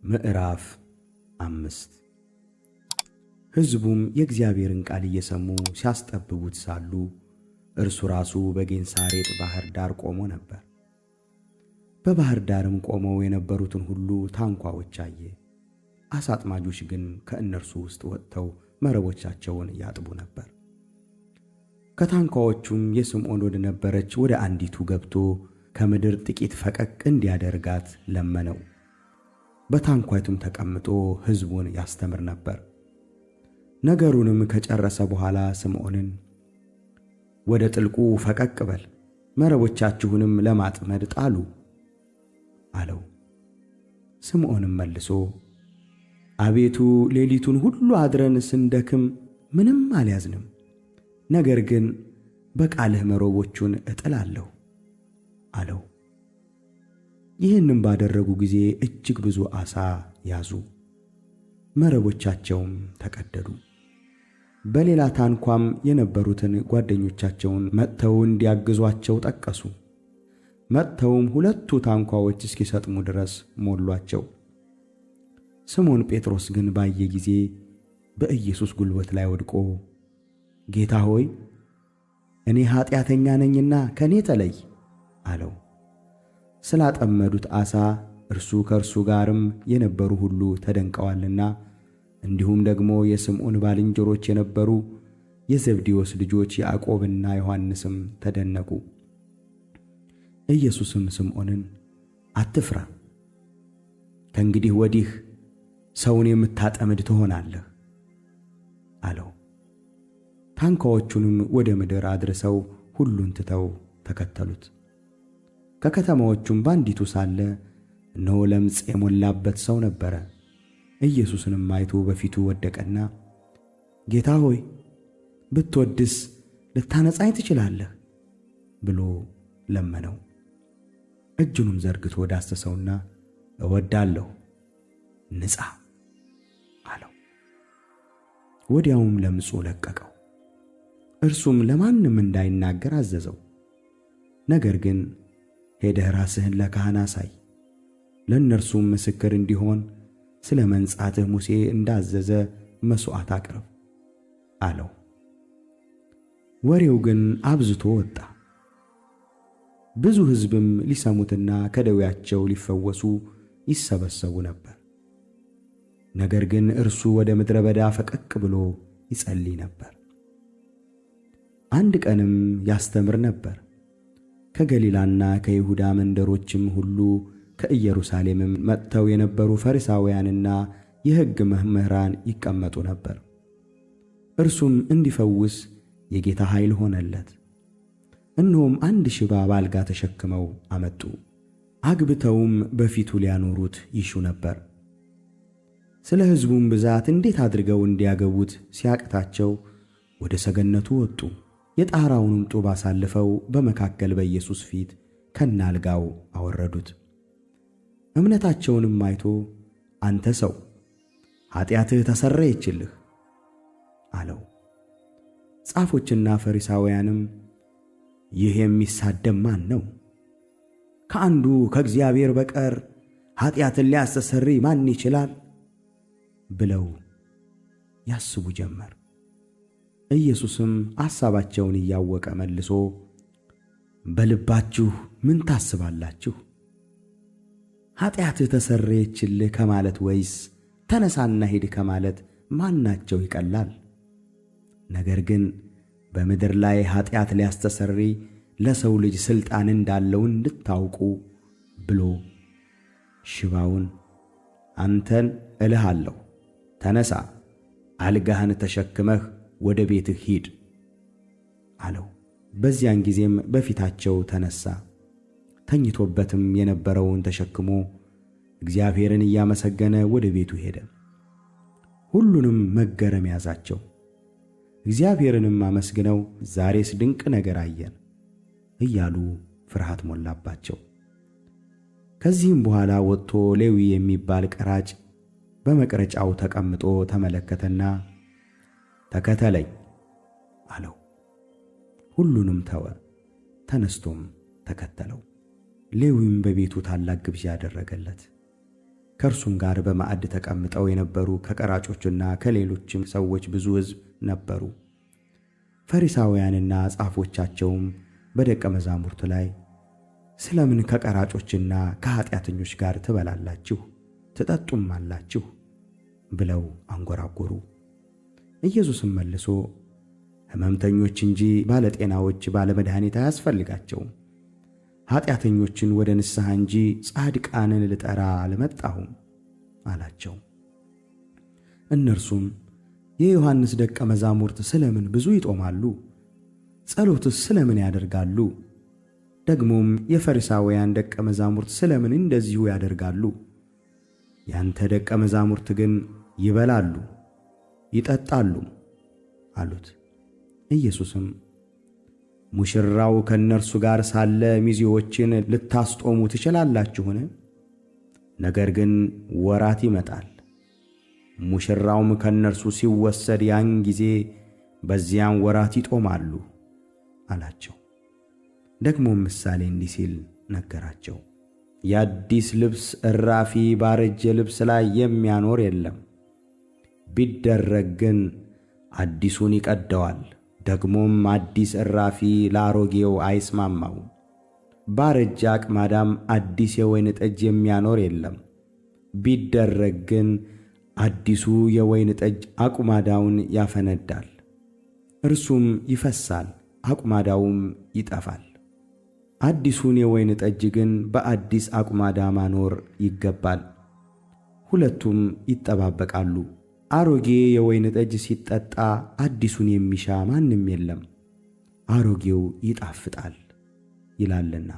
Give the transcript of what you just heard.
ምዕራፍ 5 ሕዝቡም የእግዚአብሔርን ቃል እየሰሙ ሲያስጠብቡት ሳሉ እርሱ ራሱ በጌንሳሬጥ ባሕር ዳር ቆሞ ነበር። በባሕር ዳርም ቆመው የነበሩትን ሁሉ ታንኳዎች አየ። ዓሣ አጥማጆች ግን ከእነርሱ ውስጥ ወጥተው መረቦቻቸውን ያጥቡ ነበር። ከታንኳዎቹም የስምዖን ወደ ነበረች ወደ አንዲቱ ገብቶ ከምድር ጥቂት ፈቀቅ እንዲያደርጋት ለመነው። በታንኳይቱም ተቀምጦ ሕዝቡን ያስተምር ነበር። ነገሩንም ከጨረሰ በኋላ ስምዖንን ወደ ጥልቁ ፈቀቅ በል፣ መረቦቻችሁንም ለማጥመድ ጣሉ አለው። ስምዖንም መልሶ አቤቱ ሌሊቱን ሁሉ አድረን ስንደክም ምንም አልያዝንም፣ ነገር ግን በቃልህ መረቦቹን እጥላለሁ አለው። ይህንም ባደረጉ ጊዜ እጅግ ብዙ ዓሣ ያዙ፣ መረቦቻቸውም ተቀደዱ። በሌላ ታንኳም የነበሩትን ጓደኞቻቸውን መጥተው እንዲያግዟቸው ጠቀሱ። መጥተውም 2 ታንኳዎች እስኪሰጥሙ ድረስ ሞሏቸው። ስምዖን ጴጥሮስ ግን ባየ ጊዜ በኢየሱስ ጉልበት ላይ ወድቆ ጌታ ሆይ እኔ ኃጢአተኛ ነኝና ከኔ ተለይ አለው። ስላጠመዱት ዓሣ እርሱ ከእርሱ ጋርም የነበሩ ሁሉ ተደንቀዋልና፣ እንዲሁም ደግሞ የስምዖን ባልንጀሮች የነበሩ የዘብዴዎስ ልጆች ያዕቆብና ዮሐንስም ተደነቁ። ኢየሱስም ስምዖንን አትፍራ፣ ከእንግዲህ ወዲህ ሰውን የምታጠምድ ትሆናለህ አለው። ታንኳዎቹንም ወደ ምድር አድርሰው ሁሉን ትተው ተከተሉት። ከከተማዎቹም በአንዲቱ ሳለ እነሆ ለምጽ የሞላበት ሰው ነበረ። ኢየሱስንም አይቶ በፊቱ ወደቀና ጌታ ሆይ ብትወድስ ልታነጻኝ ትችላለህ ብሎ ለመነው። እጁንም ዘርግቶ ዳሰሰውና እወዳለሁ፣ ንጻ አለው። ወዲያውም ለምጹ ለቀቀው። እርሱም ለማንም እንዳይናገር አዘዘው። ነገር ግን ሄደህ ራስህን ለካህን አሳይ፣ ለእነርሱም ምስክር እንዲሆን ስለ መንጻትህ ሙሴ እንዳዘዘ መሥዋዕት አቅርብ አለው። ወሬው ግን አብዝቶ ወጣ። ብዙ ሕዝብም ሊሰሙትና ከደዌያቸው ሊፈወሱ ይሰበሰቡ ነበር። ነገር ግን እርሱ ወደ ምድረ በዳ ፈቀቅ ብሎ ይጸልይ ነበር። አንድ ቀንም ያስተምር ነበር። ከገሊላና ከይሁዳ መንደሮችም ሁሉ ከኢየሩሳሌምም መጥተው የነበሩ ፈሪሳውያንና የሕግ መምህራን ይቀመጡ ነበር። እርሱም እንዲፈውስ የጌታ ኃይል ሆነለት። እነሆም አንድ ሽባ በአልጋ ተሸክመው አመጡ። አግብተውም በፊቱ ሊያኖሩት ይሹ ነበር። ስለ ሕዝቡም ብዛት እንዴት አድርገው እንዲያገቡት ሲያቅታቸው ወደ ሰገነቱ ወጡ። የጣራውንም ጡብ አሳልፈው በመካከል በኢየሱስ ፊት ከናልጋው አወረዱት። እምነታቸውንም አይቶ አንተ ሰው ኃጢአትህ ተሰረየችልህ አለው። ጻፎችና ፈሪሳውያንም ይህ የሚሳደብ ማን ነው? ከአንዱ ከእግዚአብሔር በቀር ኃጢአትን ሊያስተሰርይ ማን ይችላል? ብለው ያስቡ ጀመር። ኢየሱስም ሐሳባቸውን እያወቀ መልሶ በልባችሁ ምን ታስባላችሁ? ኃጢአትህ ተሰረየችልህ ከማለት ወይስ ተነሳና ሂድ ከማለት ማናቸው ይቀላል? ነገር ግን በምድር ላይ ኃጢአት ሊያስተሰርይ ለሰው ልጅ ሥልጣን እንዳለው እንድታውቁ ብሎ ሽባውን አንተን እልሃለሁ ተነሣ፣ አልጋህን ተሸክመህ ወደ ቤትህ ሂድ አለው። በዚያን ጊዜም በፊታቸው ተነሣ። ተኝቶበትም የነበረውን ተሸክሞ እግዚአብሔርን እያመሰገነ ወደ ቤቱ ሄደ። ሁሉንም መገረም ያዛቸው። እግዚአብሔርንም አመስግነው ዛሬስ ድንቅ ነገር አየን እያሉ ፍርሃት ሞላባቸው። ከዚህም በኋላ ወጥቶ ሌዊ የሚባል ቀራጭ በመቅረጫው ተቀምጦ ተመለከተና ተከተለኝ አለው። ሁሉንም ተወ፣ ተነስቶም ተከተለው። ሌዊም በቤቱ ታላቅ ግብዣ አደረገለት። ከእርሱም ጋር በማዕድ ተቀምጠው የነበሩ ከቀራጮችና ከሌሎችም ሰዎች ብዙ ሕዝብ ነበሩ። ፈሪሳውያንና ጻፎቻቸውም በደቀ መዛሙርቱ ላይ ስለምን ከቀራጮችና ከኃጢአተኞች ጋር ትበላላችሁ ትጠጡማላችሁ ብለው አንጎራጎሩ። ኢየሱስም መልሶ ሕመምተኞች እንጂ ባለጤናዎች ባለመድኃኒት አያስፈልጋቸውም፣ ኃጢአተኞችን ወደ ንስሐ እንጂ ጻድቃንን ልጠራ አልመጣሁም አላቸው። እነርሱም የዮሐንስ ደቀ መዛሙርት ስለምን ብዙ ይጦማሉ? ጸሎትስ ስለምን ያደርጋሉ? ደግሞም የፈሪሳውያን ደቀ መዛሙርት ስለምን እንደዚሁ ያደርጋሉ? ያንተ ደቀ መዛሙርት ግን ይበላሉ ይጠጣሉ አሉት። ኢየሱስም ሙሽራው ከእነርሱ ጋር ሳለ ሚዜዎችን ልታስጦሙ ትችላላችሁን? ነገር ግን ወራት ይመጣል፣ ሙሽራውም ከእነርሱ ሲወሰድ ያን ጊዜ በዚያም ወራት ይጦማሉ አላቸው። ደግሞም ምሳሌ እንዲህ ሲል ነገራቸው። የአዲስ ልብስ እራፊ ባረጀ ልብስ ላይ የሚያኖር የለም፣ ቢደረግ ግን አዲሱን ይቀደዋል፣ ደግሞም አዲስ እራፊ ለአሮጌው አይስማማውም። ባረጀ አቅማዳም አዲስ የወይን ጠጅ የሚያኖር የለም፣ ቢደረግ ግን አዲሱ የወይን ጠጅ አቁማዳውን ያፈነዳል፣ እርሱም ይፈሳል፣ አቁማዳውም ይጠፋል። አዲሱን የወይን ጠጅ ግን በአዲስ አቁማዳ ማኖር ይገባል፣ ሁለቱም ይጠባበቃሉ። አሮጌ የወይን ጠጅ ሲጠጣ አዲሱን የሚሻ ማንም የለም፣ አሮጌው ይጣፍጣል ይላልና።